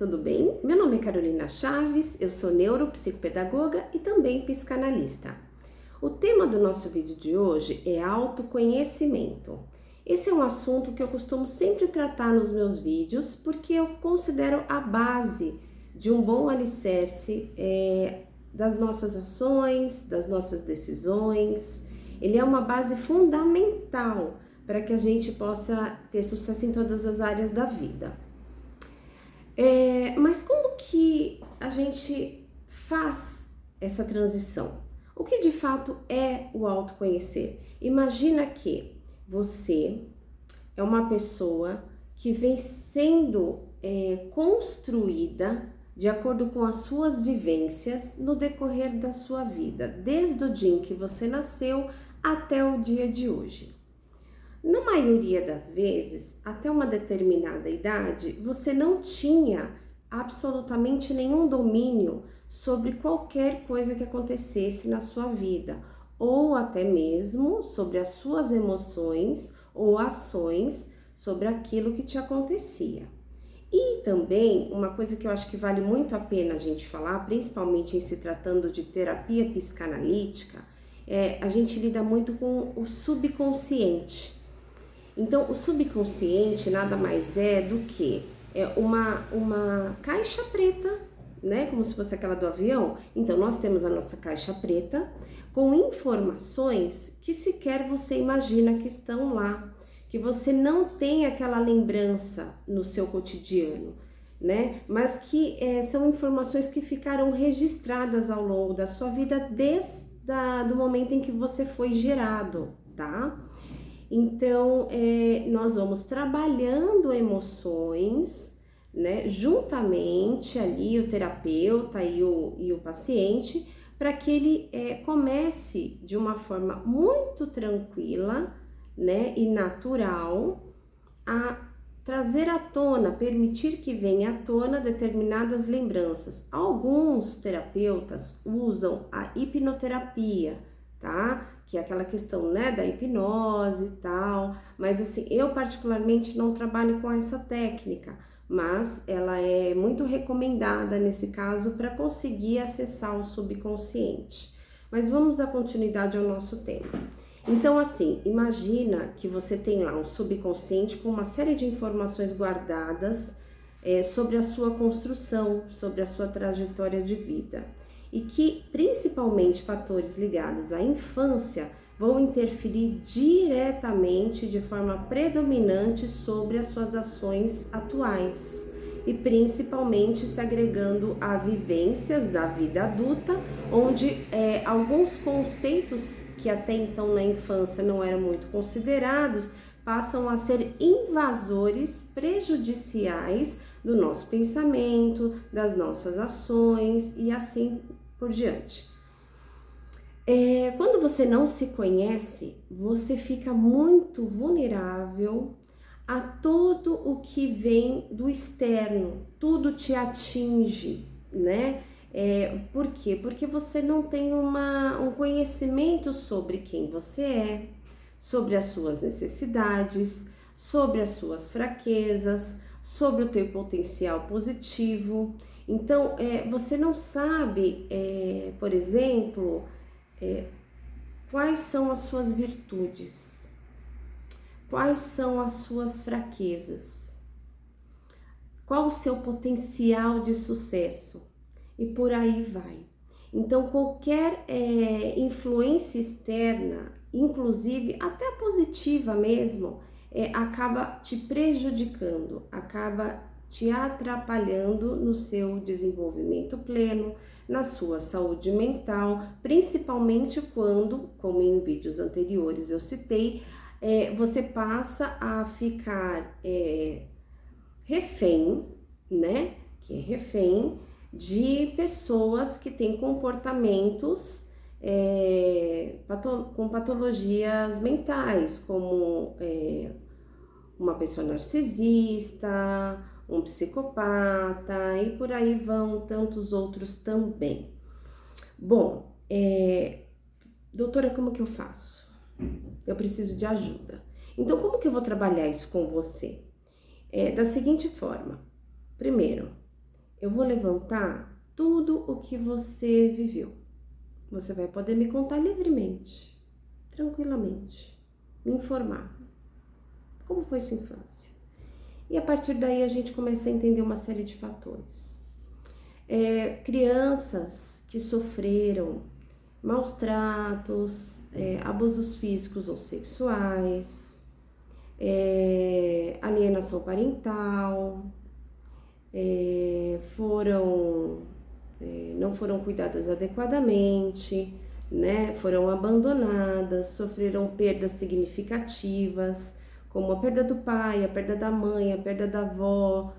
tudo bem? Meu nome é Carolina Chaves, eu sou neuropsicopedagoga e também psicanalista. O tema do nosso vídeo de hoje é autoconhecimento. Esse é um assunto que eu costumo sempre tratar nos meus vídeos porque eu considero a base de um bom alicerce das nossas ações, das nossas decisões. Ele é uma base fundamental para que a gente possa ter sucesso em todas as áreas da vida. Mas como que a gente faz essa transição? O que de fato é o autoconhecer? Imagina que você é uma pessoa que vem sendo construída de acordo com as suas vivências no decorrer da sua vida, desde o dia em que você nasceu até o dia de hoje. Na maioria das vezes, até uma determinada idade, você não tinha absolutamente nenhum domínio sobre qualquer coisa que acontecesse na sua vida, ou até mesmo sobre as suas emoções ou ações sobre aquilo que te acontecia. E também, uma coisa que eu acho que vale muito a pena a gente falar, principalmente em se tratando de terapia psicanalítica, a gente lida muito com o subconsciente. Então, o subconsciente nada mais é do que uma caixa preta, né? Como se fosse aquela do avião. Então, nós temos a nossa caixa preta com informações que sequer você imagina que estão lá, que você não tem aquela lembrança no seu cotidiano, né? Mas que são informações que ficaram registradas ao longo da sua vida desde do momento em que você foi gerado, tá? Então, nós vamos trabalhando emoções, né, juntamente ali o terapeuta e o paciente, para que ele comece de uma forma muito tranquila, né, e natural a trazer à tona, permitir que venha à tona determinadas lembranças. Alguns terapeutas usam a hipnoterapia, tá? Que é aquela questão, né, da hipnose e tal, mas assim, eu particularmente não trabalho com essa técnica, mas ela é muito recomendada nesse caso para conseguir acessar o subconsciente. Mas vamos dar continuidade ao nosso tema. Então, assim, imagina que você tem lá um subconsciente com uma série de informações guardadas sobre a sua construção, sobre a sua trajetória de vida. E que, principalmente, fatores ligados à infância vão interferir diretamente, de forma predominante, sobre as suas ações atuais. E principalmente se agregando a vivências da vida adulta, onde alguns conceitos que até então na infância não eram muito considerados, passam a ser invasores prejudiciais do nosso pensamento, das nossas ações e assim por diante. Quando você não se conhece, você fica muito vulnerável a tudo o que vem do externo, tudo te atinge, né? Por quê? Porque você não tem um conhecimento sobre quem você é, sobre as suas necessidades, sobre as suas fraquezas, sobre o teu potencial positivo. Então, você não sabe, por exemplo, quais são as suas virtudes, quais são as suas fraquezas, qual o seu potencial de sucesso. E por aí vai. Então, qualquer influência externa, inclusive até positiva mesmo, acaba te prejudicando, acaba te atrapalhando no seu desenvolvimento pleno, na sua saúde mental, principalmente quando, como em vídeos anteriores eu citei, você passa a ficar refém, né? Que é refém de pessoas que têm comportamentos com patologias mentais, como uma pessoa narcisista, um psicopata e por aí vão tantos outros também. Bom, doutora, como que eu faço? Eu preciso de ajuda. Então, como que eu vou trabalhar isso com você? Da seguinte forma. Primeiro, eu vou levantar tudo o que você viveu. Você vai poder me contar livremente, tranquilamente, me informar. Como foi sua infância? E a partir daí a gente começa a entender uma série de fatores. Crianças que sofreram maus tratos, abusos físicos ou sexuais, alienação parental, não foram cuidadas adequadamente, né? Foram abandonadas, sofreram perdas significativas, como a perda do pai, a perda da mãe, a perda da avó,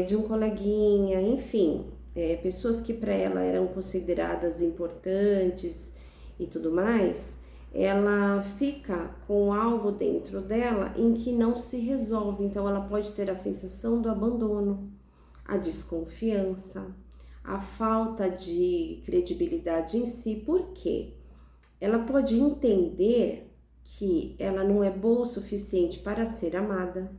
de um coleguinha, enfim, pessoas que para ela eram consideradas importantes e tudo mais, ela fica com algo dentro dela em que não se resolve, então ela pode ter a sensação do abandono, a desconfiança, a falta de credibilidade em si. Por quê? Ela pode entender que ela não é boa o suficiente para ser amada,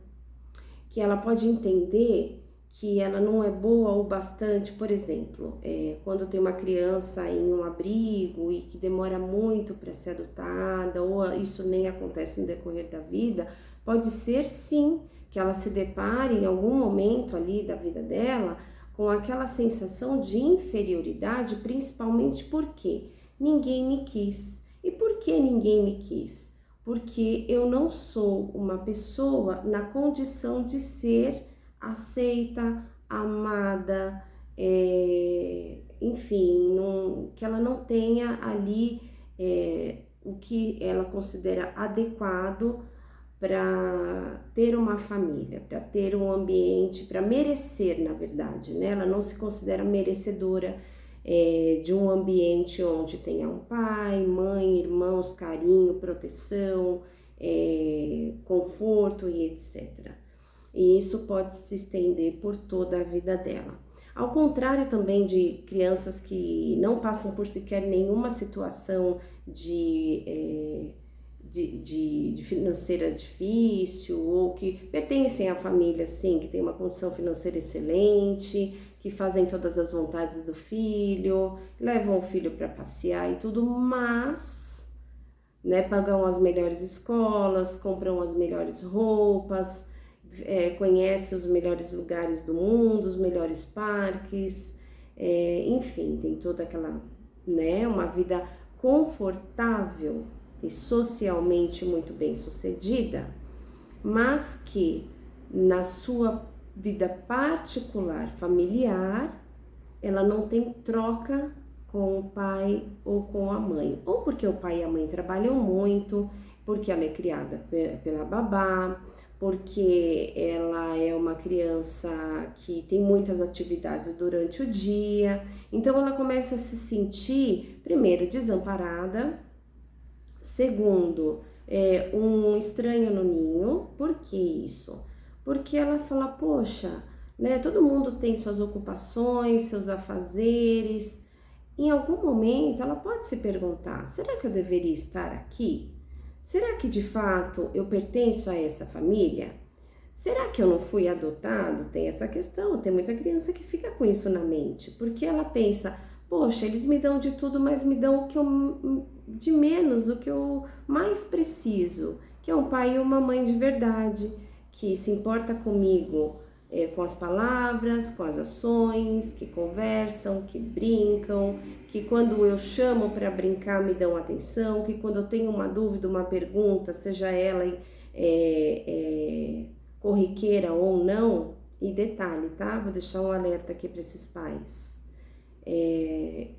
que ela pode entender que ela não é boa o bastante. Por exemplo, quando tem uma criança em um abrigo e que demora muito para ser adotada, ou isso nem acontece no decorrer da vida, pode ser sim que ela se depare em algum momento ali da vida dela com aquela sensação de inferioridade, principalmente porque ninguém me quis. E por que ninguém me quis? Porque eu não sou uma pessoa na condição de ser aceita, amada, enfim, que ela não tenha ali o que ela considera adequado para ter uma família, para ter um ambiente, para merecer, na verdade, né? Ela não se considera merecedora de um ambiente onde tenha um pai, mãe, irmãos, carinho, proteção, conforto e etc. E isso pode se estender por toda a vida dela. Ao contrário também de crianças que não passam por sequer nenhuma situação de financeira difícil, ou que pertencem à família, sim, que tem uma condição financeira excelente, que fazem todas as vontades do filho, levam o filho para passear e tudo, mas, né, pagam as melhores escolas, compram as melhores roupas, conhece os melhores lugares do mundo, os melhores parques, enfim, tem toda aquela, né, uma vida confortável e socialmente muito bem sucedida, mas que na sua vida particular, familiar, ela não tem troca com o pai ou com a mãe, ou porque o pai e a mãe trabalham muito, porque ela é criada pela babá, porque ela é uma criança que tem muitas atividades durante o dia, então ela começa a se sentir, primeiro, desamparada, segundo, um estranho no ninho. Por que isso? Porque ela fala, poxa, né, todo mundo tem suas ocupações, seus afazeres. Em algum momento ela pode se perguntar, será que eu deveria estar aqui? Será que de fato eu pertenço a essa família? Será que eu não fui adotado? Tem essa questão, tem muita criança que fica com isso na mente, porque ela pensa, poxa, eles me dão de tudo, mas me dão de menos, o que eu mais preciso, que é um pai e uma mãe de verdade, que se importa comigo, com as palavras, com as ações, que conversam, que brincam, que quando eu chamo para brincar me dão atenção, que quando eu tenho uma dúvida, uma pergunta, seja ela corriqueira ou não, e detalhe, tá? Vou deixar um alerta aqui para esses pais.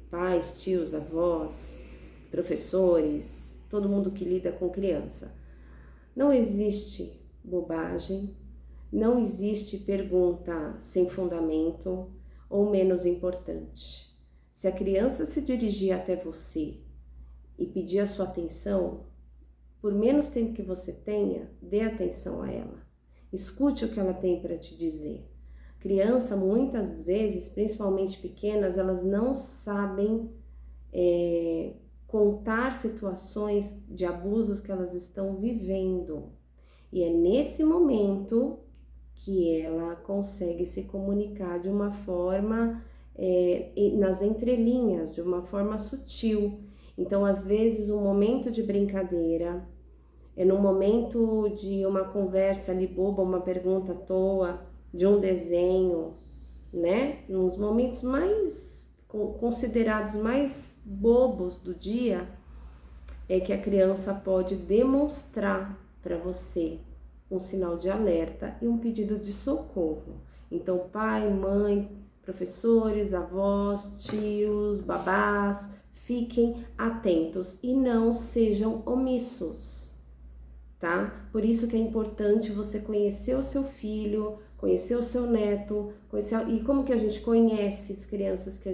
Pais, tios, avós, professores, todo mundo que lida com criança. Não existe bobagem, não existe pergunta sem fundamento ou menos importante. Se a criança se dirigir até você e pedir a sua atenção, por menos tempo que você tenha, dê atenção a ela. Escute o que ela tem para te dizer. Criança, muitas vezes, principalmente pequenas, elas não sabem contar situações de abusos que elas estão vivendo. E é nesse momento que ela consegue se comunicar de uma forma, nas entrelinhas, de uma forma sutil. Então, às vezes, um momento de brincadeira, num momento de uma conversa ali boba, uma pergunta à toa, de um desenho, né? Nos momentos mais considerados mais bobos do dia, é que a criança pode demonstrar para você um sinal de alerta e um pedido de socorro. Então, pai, mãe, professores, avós, tios, babás, fiquem atentos e não sejam omissos, tá? Por isso que é importante você conhecer o seu filho, conhecer o seu neto, e como que a gente conhece as crianças que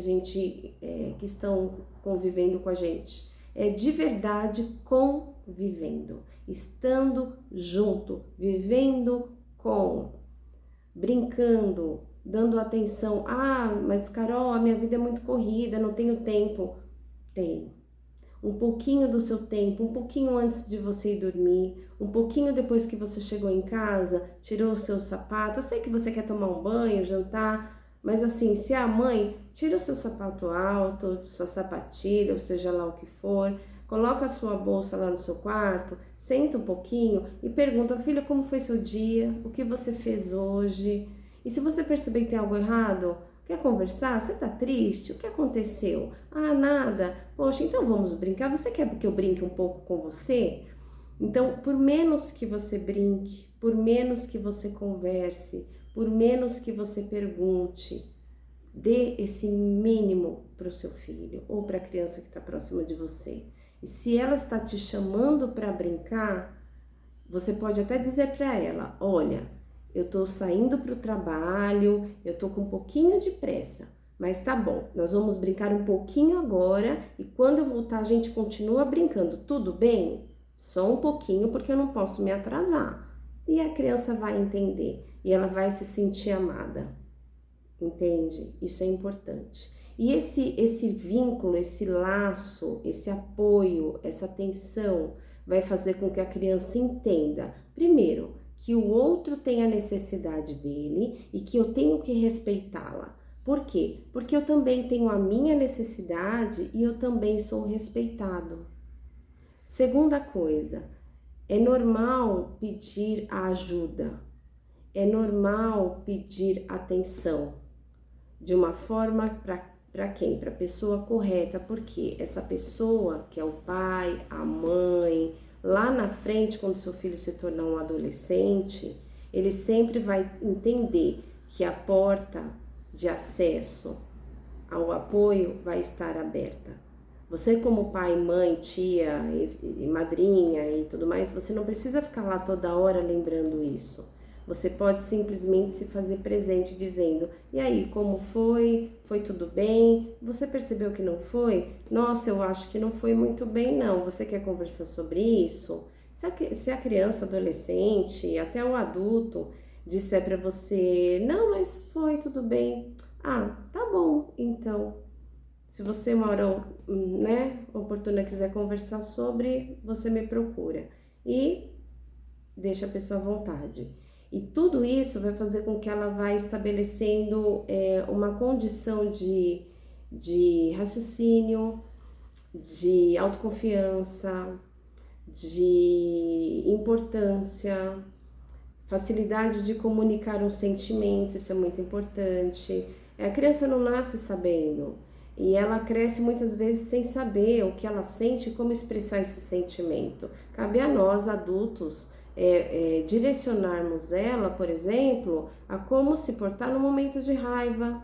que estão convivendo com a gente? É de verdade convivendo, estando junto, vivendo com, brincando, dando atenção. Ah, mas Carol, a minha vida é muito corrida, não tenho tempo. Tem. Um pouquinho do seu tempo, um pouquinho antes de você ir dormir, um pouquinho depois que você chegou em casa, tirou o seu sapato. Eu sei que você quer tomar um banho, jantar, mas assim, se a mãe, tira o seu sapato alto, sua sapatilha, ou seja lá o que for, coloca a sua bolsa lá no seu quarto, senta um pouquinho e pergunta: filha, como foi seu dia? O que você fez hoje? E se você perceber que tem algo errado, quer conversar? Você tá triste? O que aconteceu? Ah, nada. Poxa, então vamos brincar? Você quer que eu brinque um pouco com você? Então, por menos que você brinque, por menos que você converse, por menos que você pergunte, dê esse mínimo para o seu filho ou para a criança que está próxima de você. E se ela está te chamando para brincar, você pode até dizer para ela: olha, eu tô saindo para o trabalho, eu tô com um pouquinho de pressa, mas tá bom, nós vamos brincar um pouquinho agora e quando eu voltar a gente continua brincando, tudo bem? Só um pouquinho porque eu não posso me atrasar. E a criança vai entender e ela vai se sentir amada, entende? Isso é importante. E esse vínculo, esse laço, esse apoio, essa atenção vai fazer com que a criança entenda, primeiro, que o outro tem a necessidade dele e que eu tenho que respeitá-la. Por quê? Porque eu também tenho a minha necessidade e eu também sou respeitado. Segunda coisa, é normal pedir ajuda, é normal pedir atenção de uma forma para quem? Para a pessoa correta, porque essa pessoa que é o pai, a mãe, lá na frente, quando seu filho se tornar um adolescente, ele sempre vai entender que a porta de acesso ao apoio vai estar aberta. Você como pai, mãe, tia e madrinha e tudo mais, você não precisa ficar lá toda hora lembrando isso. Você pode simplesmente se fazer presente dizendo: e aí, como foi? Foi tudo bem? Você percebeu que não foi? Nossa, eu acho que não foi muito bem não. Você quer conversar sobre isso? Se a criança, adolescente, até o adulto disser para você: não, mas foi tudo bem. Ah, tá bom, então. Se você uma hora, né, oportuna quiser conversar sobre, você me procura. E deixa a pessoa à vontade. E tudo isso vai fazer com que ela vá estabelecendo uma condição de raciocínio, de autoconfiança, de importância, facilidade de comunicar um sentimento, isso é muito importante. A criança não nasce sabendo e ela cresce muitas vezes sem saber o que ela sente e como expressar esse sentimento. Cabe a nós, adultos, direcionarmos ela, por exemplo, a como se portar no momento de raiva,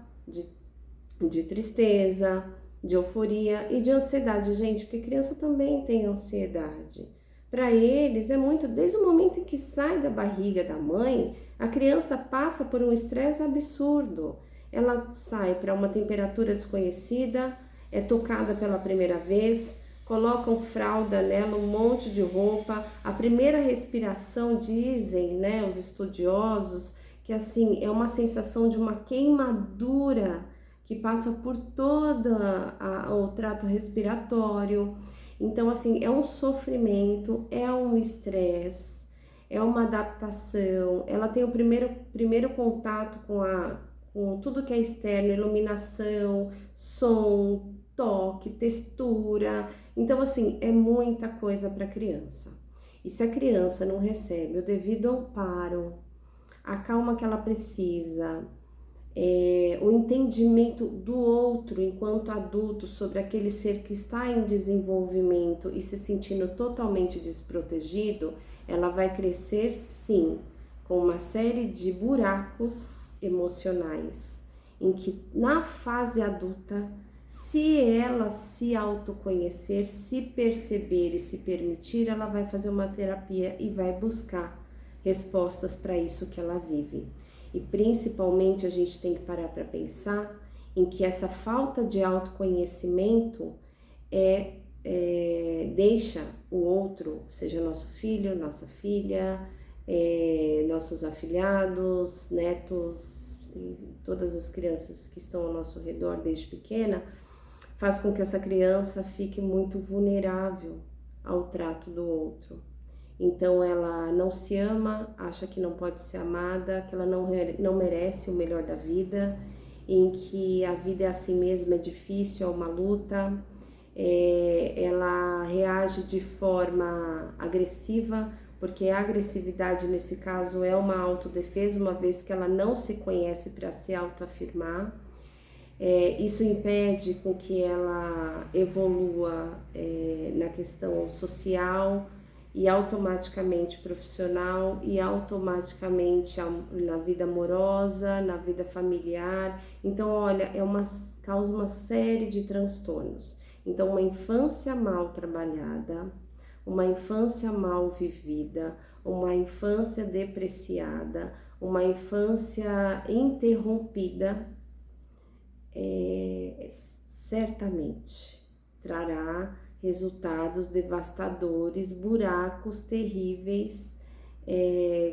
de tristeza, de euforia e de ansiedade, gente, porque criança também tem ansiedade. Para eles é muito, desde o momento em que sai da barriga da mãe, a criança passa por um estresse absurdo. Ela sai para uma temperatura desconhecida, é tocada pela primeira vez, colocam fralda nela, um monte de roupa. A primeira respiração, dizem, né, os estudiosos, que assim, é uma sensação de uma queimadura que passa por todo o trato respiratório. Então, assim, é um sofrimento, é um estresse, é uma adaptação, ela tem o primeiro contato com tudo que é externo, iluminação, som, toque, textura. Então, assim, é muita coisa para criança. E se a criança não recebe o devido amparo, a calma que ela precisa, o entendimento do outro enquanto adulto sobre aquele ser que está em desenvolvimento e se sentindo totalmente desprotegido, ela vai crescer sim com uma série de buracos emocionais, em que na fase adulta, se ela se autoconhecer, se perceber e se permitir, ela vai fazer uma terapia e vai buscar respostas para isso que ela vive. E principalmente a gente tem que parar para pensar em que essa falta de autoconhecimento deixa o outro, seja nosso filho, nossa filha, nossos afilhados, netos e todas as crianças que estão ao nosso redor desde pequena, faz com que essa criança fique muito vulnerável ao trato do outro. Então ela não se ama, acha que não pode ser amada, que ela não merece o melhor da vida, em que a vida é assim mesmo, é difícil, é uma luta. Ela reage de forma agressiva, porque a agressividade nesse caso é uma autodefesa, uma vez que ela não se conhece para se autoafirmar. Isso impede com que ela evolua na questão social e automaticamente profissional e automaticamente na vida amorosa, na vida familiar. Então, olha, causa uma série de transtornos. Então, uma infância mal trabalhada, uma infância mal vivida, uma infância depreciada, uma infância interrompida, certamente trará resultados devastadores, buracos terríveis,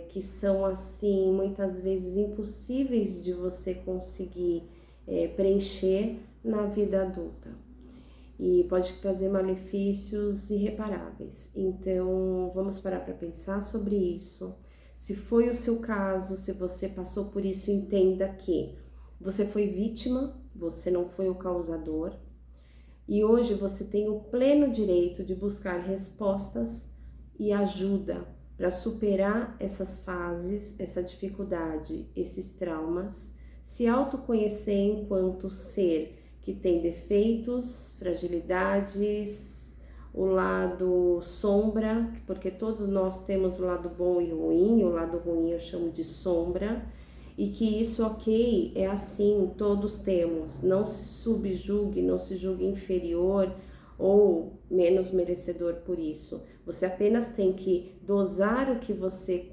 que são assim muitas vezes impossíveis de você conseguir preencher na vida adulta. E pode trazer malefícios irreparáveis. Então, vamos parar para pensar sobre isso. Se foi o seu caso, se você passou por isso, entenda que você foi vítima, você não foi o causador. E hoje você tem o pleno direito de buscar respostas e ajuda para superar essas fases, essa dificuldade, esses traumas, se autoconhecer enquanto ser que tem defeitos, fragilidades, o lado sombra, porque todos nós temos o lado bom e ruim, o lado ruim eu chamo de sombra, e que isso, ok, é assim, todos temos. Não se subjugue, não se julgue inferior ou menos merecedor por isso. Você apenas tem que dosar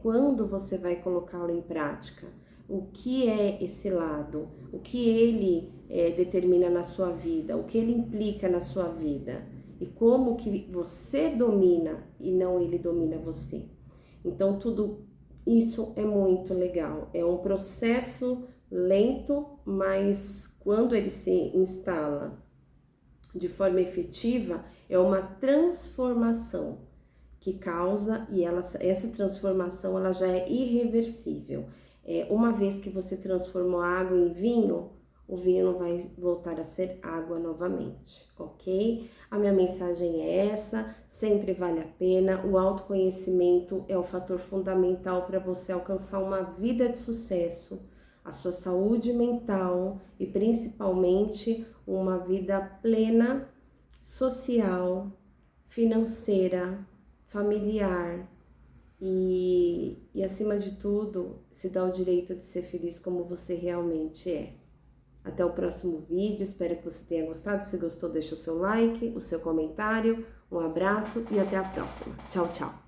quando você vai colocá-lo em prática. O que é esse lado? O que ele determina na sua vida? O que ele implica na sua vida? E como que você domina e não ele domina você? Então, tudo isso é muito legal, é um processo lento, mas quando ele se instala de forma efetiva, é uma transformação que causa, e essa transformação ela já é irreversível. Uma vez que você transformou a água em vinho, o vinho não vai voltar a ser água novamente, ok? A minha mensagem é essa, sempre vale a pena. O autoconhecimento é o fator fundamental para você alcançar uma vida de sucesso, a sua saúde mental e principalmente uma vida plena, social, financeira, familiar e acima de tudo, se dá o direito de ser feliz como você realmente é. Até o próximo vídeo, espero que você tenha gostado. Se gostou, deixa o seu like, o seu comentário. Um abraço e até a próxima. Tchau, tchau!